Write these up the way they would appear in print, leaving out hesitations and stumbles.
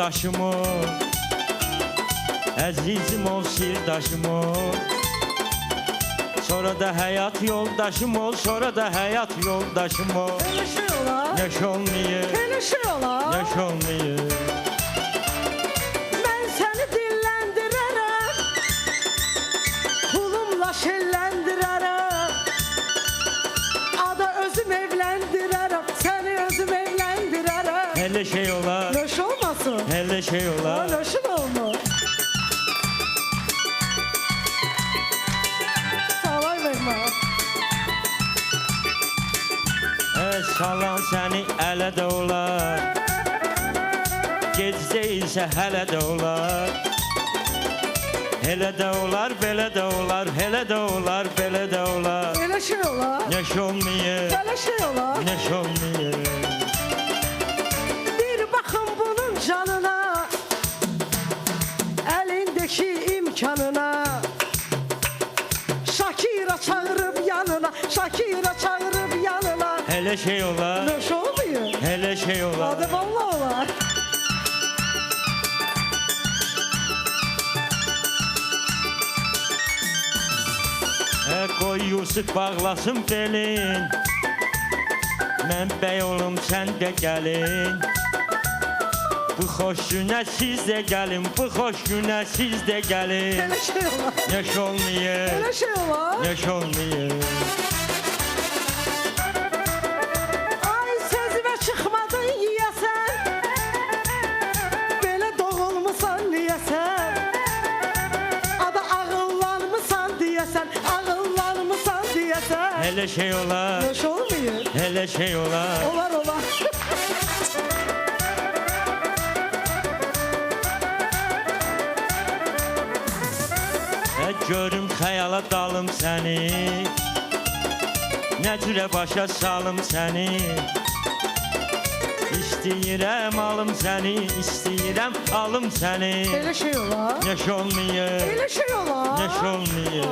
yoldaşım ol, əzizim ol, sirdaşım ol. Sonra da həyat yoldaşım ol, sonra da həyat yoldaşım ol. Elə şey olar. Yaş olmayır, Elə şey olar. yaş olmayır. Mən səni dilləndirərəm, pulumla şelləndirərəm. Ada özüm evləndirərəm, səni özüm evləndirərəm. Hele şey olar, Löş olmasın. hele şey Ama olar. löşün olmur. Salay vermə. Salan səni ələ də olar, gec deyilsə hələ də olar. Elə də olar, belə də olar, elə də olar, belə də olar. Elə şey olar. Yaş olmayır, Elə şey olar. yaş olmayır. Bir baxın bunun canına, əlindəki imkanına. Şakira çağırıb yanına, Şakira çağırıb yanına. Hele şey olar, Löş olmuyor. hele şey olar. Adı vallahi olar. Qoy Yusuf bağlasın belin, mən bəy olum, sən də gəlin. Bu xoş günə siz də gəlin, bu xoş günə siz də gəlin. Elə şey olar. Yaş olmayır, Elə şey olar. yaş olmayır. Ay sözümə çıxmadın yiyəsən, belə doğulmusan niyəsən. Ada ağıllanmısan deyəsən, ağıllanmısan deyəsən. Hele şey olar, Löş olmuyor. hele şey olar. Olar olar. Görüm xəyala dalım səni, nə cürə başa salım səni. İstəyirəm alım səni, istəyirəm alım səni. Elə şey olar. Yaş olmayır, Elə şey olar. yaş olmayır.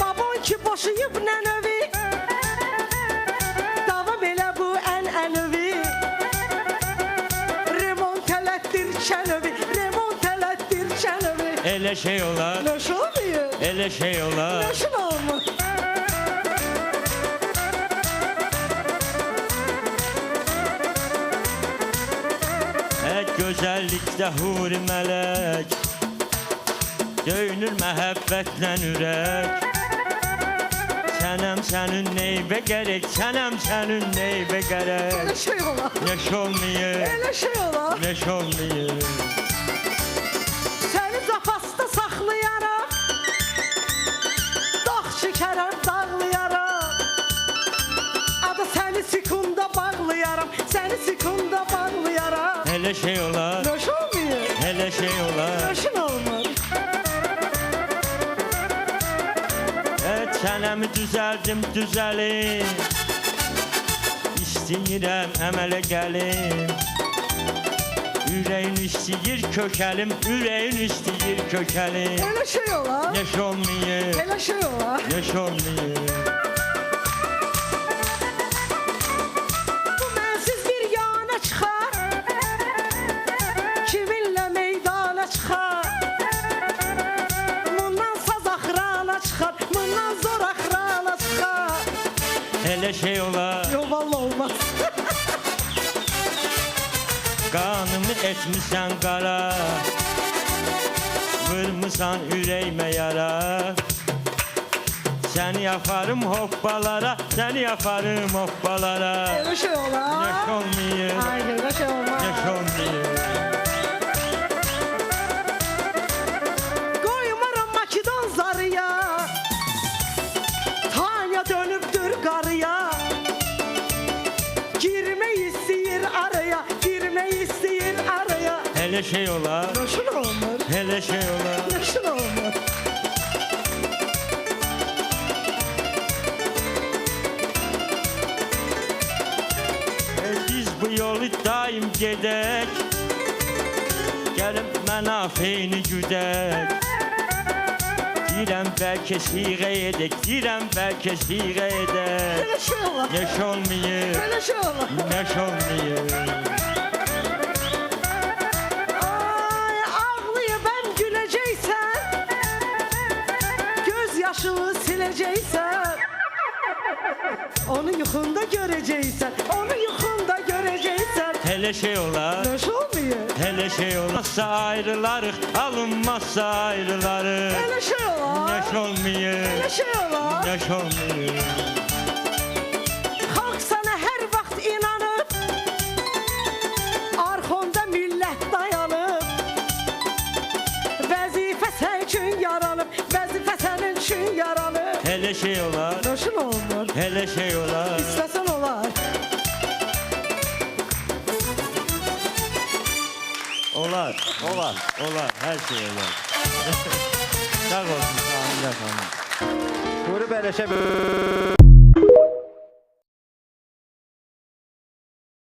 Babon ki boşayıb nənəvi, davam elə bu ən-ənəvi. Remont elətdir kənəvi, remont elətdir kənəvi. Elə şey olar, Löş olmuyor. elə şey olar. Löşün olmur. Gözəllikdə huri mələk, döyünür məhəbbətlə ürək. Sənəm sənin neyvə gərək, sənəm sənin neyvə gərək. Elə şey olar. Yaş olmayır, Elə şey olar. yaş olmayır. Səni zapasda saxlayaram, dağ çəkərəm, dağlayaram. Ada səni sikunda bağlayaram, səni sikunda bağlayaram. Elə şey olar, Löş olmuyor. elə şey olar. Löşün olmur. Çənəmi düzəldim, düzəlim. İstəyirəm əmələ gəlim. Ürəyin istəyir kökəlim, ürəyin istəyir kökəlim. Elə şey olar. Yaş olmayır, Elə şey olar. yaş olmayır. Bu mənsiz bir yana çıxar, kiminlə meydana çıxar. Bundan saz axrana çıxar, bundan zor axrana çıxar. Elə şey olar, Yo valla olmaz. qanımı etmisən qara. Vurmusan ürəyimə yara. Səni yaparım hoppalara, səni yaparım hoppalara. Elə şey olar. Yaş olmayır, Hayır elə şey olmaz. yaş olmayır. Qoymaram Makedon zarıya, Tanya dönübdür qarıya. Girmək istəyir araya, girmək istəyir araya. Elə şey olar, Löşün olmur. elə şey olar. Löşün olmur. Biz bu yolu daim gedək, gəlib mənafeyini güdək. Deyirəm bəlkə siğə edək, deyirəm bəlkə siğə edək. Belə şey olar. Neş olmayır, Belə şey olar. neş olmayır. Ay ağlayıp hem güleceksen, göz yaşını sileceksen, onu yuxunda göreceksen, onu yuxunda göreceksen. Hele şey olar, Neş olmuyor. hele şey olmazsa ayrılarıq, alınmazsa ayrılarıq. Belə şey olar. Neş olmayır, Belə şey olar. neş olmayır. Xalq sana hər vaxt inanıb, arxonda millət dayanıb. Vəzifə sən üçün yaranıb, vəzifə sənin üçün yaranıb. Hele şey olar, Neşin olmur. hele şey olar. İstəsən olar. Olar, olar, olar, her şey olar. Sağ olsun, Samilə xanım. Buyurun beleşe.